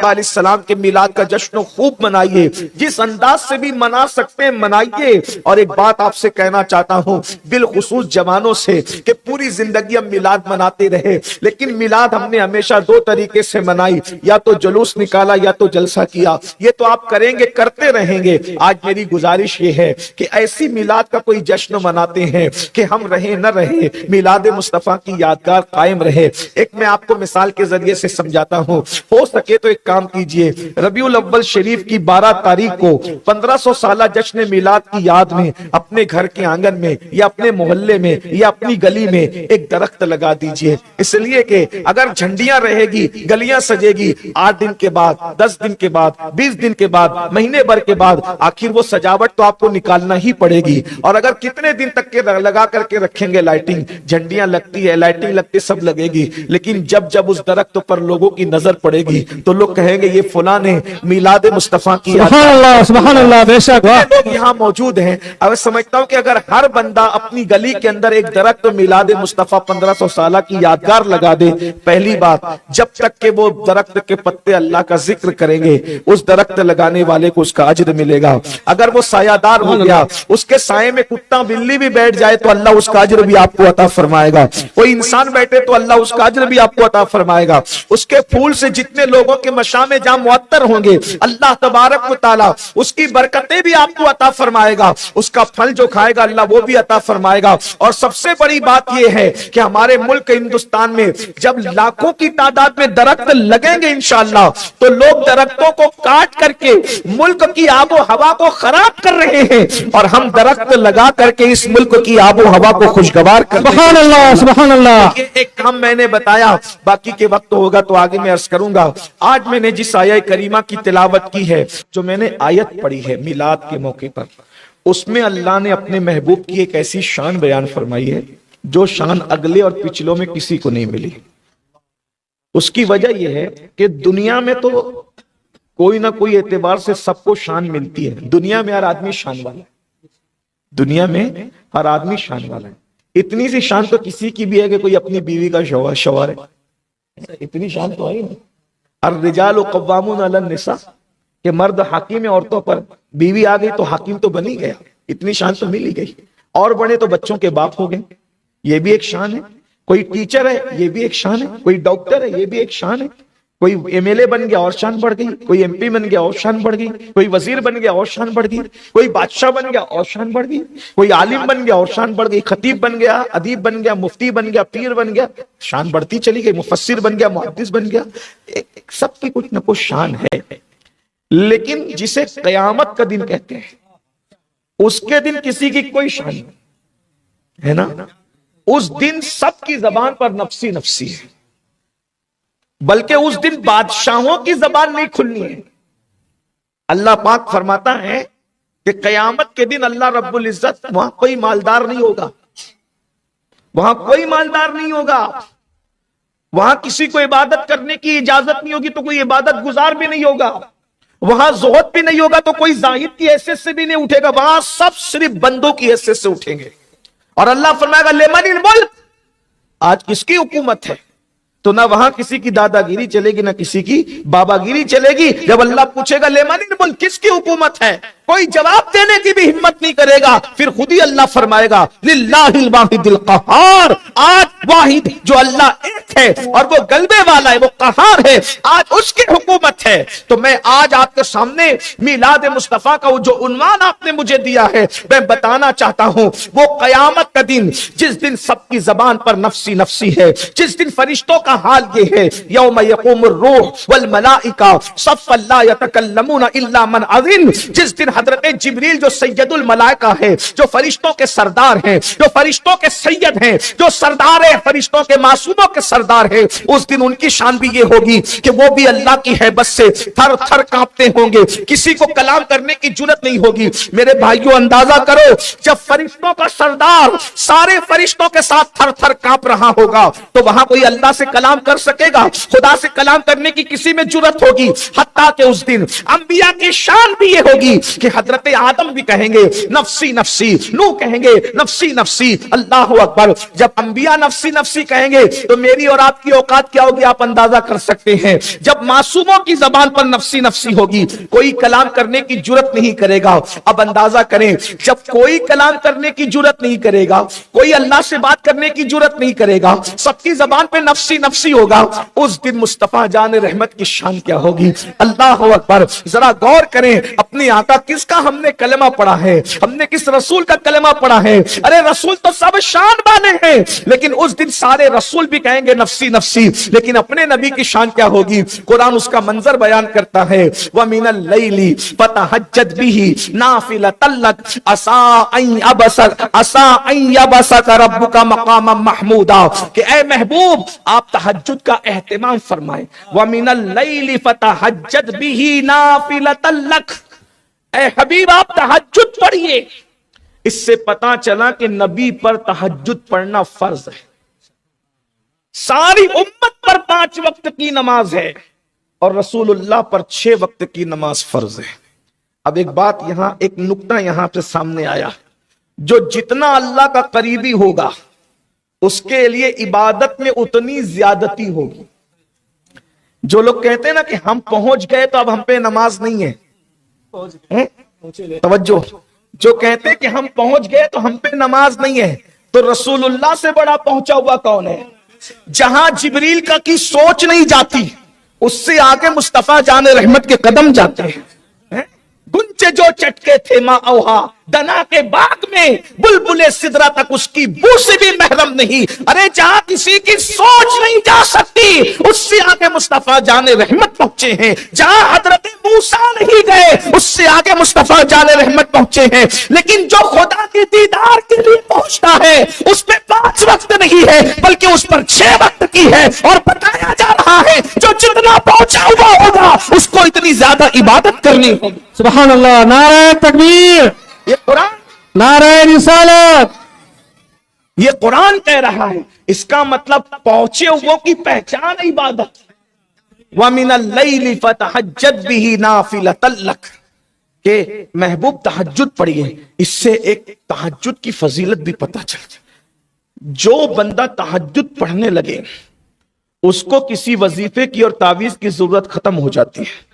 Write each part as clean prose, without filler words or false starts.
علیہ السلام کے میلاد کا جشن خوب منائیے، جس انداز سے بھی منا سکتے ہیں منائیے۔ اور ایک بات آپ سے کہنا چاہتا ہوں بالخصوص جوانوں سے کہ پوری زندگی ہم میلاد مناتے رہے، لیکن میلاد ہم نے ہمیشہ دو طریقے سے منائی، یا تو جلوس نکالا یا تو جلسہ کیا۔ یہ تو آپ کریں گے، کرتے رہیں گے۔ آج میری گزارش یہ ہے کہ ایسی میلاد کا کوئی جشن مناتے ہیں کہ ہم رہیں نہ رہیں، میلاد مصطفیٰ کی یادگار قائم رہے۔ ایک میں آپ کو مثال کے ذریعے سے سمجھاتا ہوں، ہو سکے تو ایک کام کیجئے، ربیع الاول شریف کی 12 تاریخ کو 1500 سالہ جشن میلاد کی یاد میں اپنے گھر کے آنگن میں یا اپنے محلے میں یا اپنی گلی میں ایک درخت لگا دیجئے، اس لیے کہ اگر جھنڈیاں رہے گی، گلیاں سجے گی، 8 دن کے بعد، 10 دن کے بعد، 20 دن کے بعد، مہینے بھر کے بعد آخر وہ سجاوٹ تو آپ کو نکالنا ہی پڑے گی۔ اور اگر کتنے دن تک کے لگا کر کے رکھیں گے لائٹنگ، جھنڈیاں لگتی ہے، لائٹنگ لگتی، سب لگے گی، لیکن جب اس درخت پر لوگوں کی نظر پڑے گی تو لوگ کہیں گے یہ فلاں نے میلاد مصطفیٰ کی سبحان اللہ بے شک لوگ یہاں موجود ہیں۔ اب سمجھتا ہوں کہ اگر ہر بندہ اپنی گلی کے اندر ایک درخت میلاد مصطفیٰ 1500 سالہ کی یادگار لگا دے، پہلی بات جب تک کہ وہ درخت کے پتے اللہ کا ذکر کریں گے اس درخت لگانے والے کو اس کا اجر ملے گا۔ اگر وہ سایہ دار ہو گیا، اس کے سائے میں کتا بلی بھی بیٹھ جائے تو اللہ اس کا اجر بھی آپ کو عطا فرمائے گا۔ کوئی انسان بیٹھے تو اللہ اس کا اجر بھی آپ کو عطا فرمائے گا۔ اس کے پھول سے جتنے لوگوں کے مشام جہاں معطر ہوں گے اللہ تبارک و تعالی اس کی برکتیں بھی آپ کو عطا فرمائے گا، اس کا پھل جو کھائے گا اللہ وہ بھی عطا فرمائے گا۔ اور سب سے بڑی بات یہ ہے کہ ہمارے ملک ہندوستان میں جب لاکھوں کی تعداد میں درخت لگیں گے انشاءاللہ تو لوگ درختوں کو کاٹ کر کے ملک کی آب و ہوا کو خراب کر رہے ہیں، اور ہم درخت لگا کر کے اس ملک کی آب و ہوا کو خوشگوار کر رہے ہیں۔ سبحان اللہ سبحان اللہ۔ یہ ایک کام میں نے بتایا، باقی کے وقت ہوگا تو آگے میں عرض کروں گا۔ آج میں نے جس آیہ کریمہ کی تلاوت کی ہے، جو میں نے آیت پڑھی ہے میلاد کے موقع پر، اس میں اللہ نے اپنے محبوب کی ایک ایسی شان بیان فرمائی ہے جو شان اگلے اور پچھلوں میں کسی کو نہیں ملی۔ اس کی وجہ یہ ہے کہ دنیا میں تو کوئی نہ کوئی اعتبار سے سب کو شان ملتی ہے، دنیا میں ہر آدمی شان والا ہے، دنیا میں ہر آدمی شان والا ہے۔ اتنی سی شان تو کسی کی بھی ہے کہ کوئی اپنی بیوی کا شوہر ہے، اتنی شان تو ہے نا۔ الرجال قوامون علی النساء کہ مرد حاکم ہے عورتوں پر، بیوی آ گئی تو حاکم تو بنی گیا، اتنی شان تو مل ہی گئی۔ اور بڑے تو بچوں کے باپ ہو گئے، یہ بھی ایک شان ہے۔ کوئی ٹیچر ہے یہ بھی ایک شان ہے، کوئی ڈاکٹر ہے یہ بھی ایک شان ہے، کوئی ایم ایل اے بن گیا اور شان بڑھ گئی، کوئی ایم پی بن گیا اور شان بڑھ گئی، کوئی وزیر بن گیا اور شان بڑھ گئی، کوئی بادشاہ بن گیا اور شان بڑھ گئی، کوئی عالم بن گیا اور شان بڑھ گئی، خطیب بن گیا، ادیب بن گیا، مفتی بن گیا، پیر بن گیا، شان بڑھتی چلی گئی، مفسر بن گیا، محدث بن گیا، سب کی کچھ نہ کچھ شان ہے۔ لیکن جسے قیامت کا دن کہتے ہیں اس کے دن کسی کی کوئی شان نہیں ہے نا۔ اس دن سب کی زبان پر نفسی نفسی ہے، بلکہ اس دن بادشاہوں کی زبان نہیں کھلنی ہے۔ اللہ پاک فرماتا ہے کہ قیامت کے دن اللہ رب العزت وہاں کوئی مالدار نہیں ہوگا، وہاں کوئی مالدار نہیں ہوگا، وہاں کسی کو عبادت کرنے کی اجازت نہیں ہوگی تو کوئی عبادت گزار بھی نہیں ہوگا، وہاں زہد بھی نہیں ہوگا تو کوئی زاہد کی حیثیت سے بھی نہیں اٹھے گا، وہاں سب صرف بندوں کی حیثیت سے اٹھیں گے۔ اور اللہ فرمائے گا لمن الملک، آج کس کی حکومت ہے؟ تو نہ وہاں کسی کی دادا گیری چلے گی نہ کسی کی بابا گیری چلے گی۔ جب اللہ پوچھے گا لمن الملک کس کی حکومت ہے، کوئی جواب دینے کی بھی ہمت نہیں کرے گا، پھر خود ہی اللہ فرمائے گا للہ الواحد القہار، آج واحد جو اللہ ایک ہے اور وہ غلبے والا ہے، وہ قہار ہے، آج اس کی حکومت ہے۔ تو میں آج آپ کے سامنے میلاد مصطفیٰ کا جو عنوان آپ نے مجھے دیا ہے میں بتانا چاہتا ہوں، وہ قیامت کا دن جس دن سب کی زبان پر نفسی نفسی ہے، جس دن فرشتوں کا حال یہ ہے یوم یقوم الروح والملائکہ صفا لا یتکلمون الا من اذن، جس دن حضرت جبریل جو سید الملائکہ ہے، جو فرشتوں کے سردار ہیں، جو فرشتوں کے سید ہیں، جو سردار ہیں فرشتوں کے معصوموں کے سردار ہیں، اس دن ان کی شان بھی یہ ہوگی کہ وہ بھی اللہ کی ہیبت سے تھر تھر کانپتے ہوں گے، کسی کو کلام کرنے کی جرت نہیں ہوگی۔ میرے بھائیوں اندازہ کرو جب فرشتوں کا سردار سارے فرشتوں کے ساتھ تھر تھر کانپ رہا ہوگا تو وہاں کوئی اللہ سے کلام کر سکے گا؟ خدا سے کلام کرنے کی کسی میں جرت ہوگی؟ حتیٰ کہ اس دن انبیاء کی شان بھی یہ ہوگی کہ حضرت آدم بھی کہیں گے نفسی نفسی، نوح کہیں گے نفسی نفسی، اللہ اکبر۔ جب انبیاء نفسی نفسی کہیں گے تو میری اور آپ کی اوقات کیا ہوگی آپ اندازہ کر سکتے ہیں۔ جب معصوموں کی زبان پر نفسی نفسی ہوگی، کوئی کلام کرنے کی جرت نہیں کرے گا۔ اب اندازہ کریں، جب کوئی کلام کرنے کی جرت نہیں کرے گا، کوئی اللہ سے بات کرنے کی جرت نہیں کرے گا، سب کی زبان پہ نفسی نفسی ہوگا، اس دن مصطفیٰ جان رحمت کی شان کیا ہوگی؟ اللہ اکبر۔ ذرا غور کریں، اپنے آقا کس کا ہم نے کلمہ پڑھا ہے، ہم نے کس رسول کا کلمہ پڑھا ہے؟ ارے رسول تو سب شان بانے ہیں، لیکن اس دن سارے رسول بھی کہیں گے نفسی نفسی، لیکن اپنے نبی کی شان کیا ہوگی؟ قرآن اس کا منظر بیان کرتا ہے، وَمِنَ اللَّيْلِ فَتَهَجَّدْ بِهِ نَافِلَةً لَكَ عَسَىٰ أَن يَبْعَثَكَ رَبُّكَ مَقَامًا مَحْمُودًا، کہ اے محبوب آپ تہجد کا اہتمام فرمائیں۔ وَمِنَ اللَّيْلِ فَتَهَجَّدْ بِهِ نَافِلَةً لَكَ، اے حبیب آپ تہجد پڑھیے۔ اس سے پتا چلا کہ نبی پر تہجد پڑھنا فرض ہے، ساری امت پر 5 وقت کی نماز ہے اور رسول اللہ پر 6 وقت کی نماز فرض ہے۔ اب ایک بات یہاں، ایک نکتہ یہاں پہ سامنے آیا، جو جتنا اللہ کا قریبی ہوگا اس کے لیے عبادت میں اتنی زیادتی ہوگی۔ جو لوگ کہتے ہیں نا کہ ہم پہنچ گئے تو اب ہم پہ نماز نہیں ہے، توجہ، جو کہتے ہیں کہ ہم پہنچ گئے تو ہم پہ نماز نہیں ہے، تو رسول اللہ سے بڑا پہنچا ہوا کون ہے؟ جہاں جبریل کا کی سوچ نہیں جاتی، اس سے آگے مصطفیٰ جان رحمت کے قدم جاتے ہیں۔ گنچے جو چٹکے تھے ماں اوہا، دنا کے باغ میں بلبل سدرا تک اس کی بو سے بھی محرم نہیں۔ ارے جہاں کسی کی سوچ نہیں جا سکتی، اس سے آگے مصطفیٰ جان رحمت پہنچے ہیں۔ جہاں حضرت موسیٰ نہیں گئے، اس سے آگے مصطفیٰ جان رحمت پہنچے ہیں۔ لیکن جو خدا کی دیدار کے لیے پہنچتا ہے، اس پہ 5 وقت نہیں ہے بلکہ اس پر 6 وقت کی ہے، اور بتایا جا رہا ہے جو جتنا پہنچا ہوا ہوگا اس کو اتنی زیادہ عبادت کرنی ہوگی۔ سبحان اللہ، نعرہ تکبیر، یہ قرآن، نعرہ رسالت۔ یہ قرآن کہہ رہا ہے، اس کا مطلب پہنچے ہوئے کی پہچان عبادت۔ وَمِنَ اللَّيْلِ فَتَهَجَّدْ بِهِ نَافِلَةً لَكَ، کہ محبوب تہجد پڑھیے۔ اس سے ایک تہجد کی فضیلت بھی پتہ چلتا، جو بندہ تہجد پڑھنے لگے اس کو کسی وظیفے کی اور تعویذ کی ضرورت ختم ہو جاتی ہے۔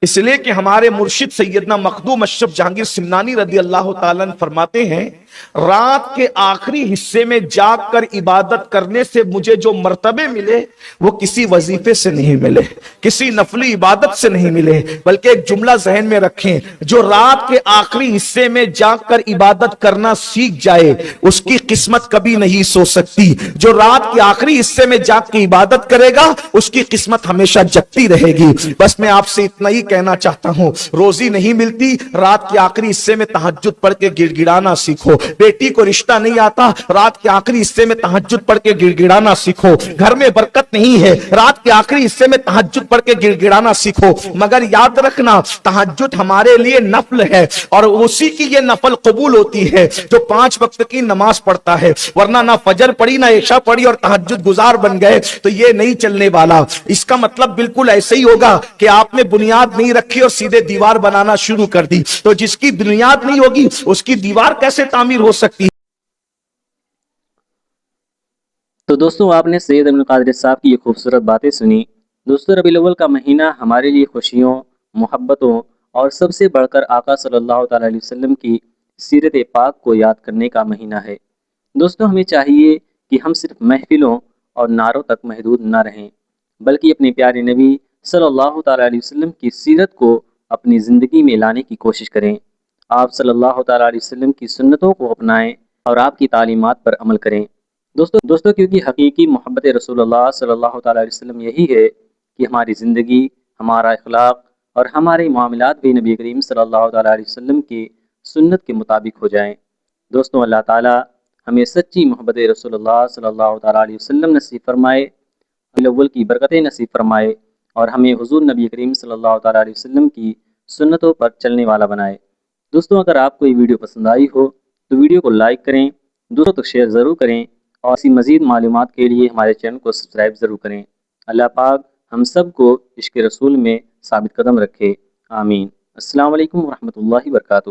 اس لیے کہ ہمارے مرشد سیدنا مخدوم اشرف جہانگیر سمنانی رضی اللہ تعالیٰ عنہ فرماتے ہیں، رات کے آخری حصے میں جاگ کر عبادت کرنے سے مجھے جو مرتبے ملے وہ کسی وظیفے سے نہیں ملے، کسی نفلی عبادت سے نہیں ملے، بلکہ ایک جملہ ذہن میں رکھیں، جو رات کے آخری حصے میں جاگ کر عبادت کرنا سیکھ جائے اس کی قسمت کبھی نہیں سو سکتی۔ جو رات کے آخری حصے میں جاگ کے عبادت کرے گا اس کی قسمت ہمیشہ جگتی رہے گی۔ بس میں آپ سے اتنا ہی کہنا چاہتا ہوں، روزی نہیں ملتی، رات کے آخری حصے میں تہجد پڑھ کے گڑ گڑانا سیکھو۔ بیٹی کو رشتہ نہیں آتا، رات کے آخری حصے میں تہجد پڑھ کے گڑ گڑانا سیکھو۔ گھر میں برکت نہیں ہے، رات کے آخری حصے میں تہجد پڑھ کے گڑ گڑانا سیکھو۔ مگر یاد رکھنا، تہجد ہمارے لیے نفل ہے اور اسی کی یہ نفل قبول ہوتی ہے جو 5 وقت کی نماز پڑھتا ہے، ورنہ نہ فجر پڑھی نہ عشاء پڑھی اور تہجد گزار بن گئے تو یہ نہیں چلنے والا۔ اس کا مطلب بالکل ایسے ہی ہوگا کہ آپ نے بنیاد نہیں رکھی اور سیدھے دیوار بنانا شروع کر دی، تو جس کی بنیاد نہیں ہوگی اس کی دیوار کیسے تعمیر ہو سکتی ہے؟ تو دوستوں، آپ نے سید ابن القادر صاحب کی یہ خوبصورت باتیں سنی۔ دوستوں، ربیع الاول کا مہینہ ہمارے لیے خوشیوں، محبتوں اور سب سے بڑھ کر آقا صلی اللہ تعالیٰ علیہ وسلم کی سیرت پاک کو یاد کرنے کا مہینہ ہے۔ دوستوں، ہمیں چاہیے کہ ہم صرف محفلوں اور نعروں تک محدود نہ رہیں، بلکہ اپنے پیارے نبی صلی اللہ تعالیٰ علیہ وسلم کی سیرت کو اپنی زندگی میں لانے کی کوشش کریں۔ آپ صلی اللہ تعالیٰ علیہ وسلم کی سنتوں کو اپنائیں اور آپ کی تعلیمات پر عمل کریں۔ دوستوں کیونکہ حقیقی محبت رسول اللہ صلی اللہ تعالیٰ علیہ وسلم یہی ہے کہ ہماری زندگی، ہمارا اخلاق اور ہمارے معاملات بھی نبی کریم صلی اللہ تعالیٰ علیہ وسلم کی سنت کے مطابق ہو جائیں۔ دوستوں، اللہ تعالیٰ ہمیں سچی محبت رسول اللہ صلی اللہ تعالیٰ علیہ وسلم نصیب فرمائے، الاول کی برکتیں نصیب فرمائے اور ہمیں حضور نبی کریم صلی اللہ تعالیٰ علیہ وسلم کی سنتوں پر چلنے والا بنائے۔ دوستوں، اگر آپ کو یہ ویڈیو پسند آئی ہو تو ویڈیو کو لائک کریں، دوستوں تک شیئر ضرور کریں اور اسی مزید معلومات کے لیے ہمارے چینل کو سبسکرائب ضرور کریں۔ اللہ پاک ہم سب کو عشق رسول میں ثابت قدم رکھے، آمین۔ السلام علیکم ورحمۃ اللہ وبرکاتہ.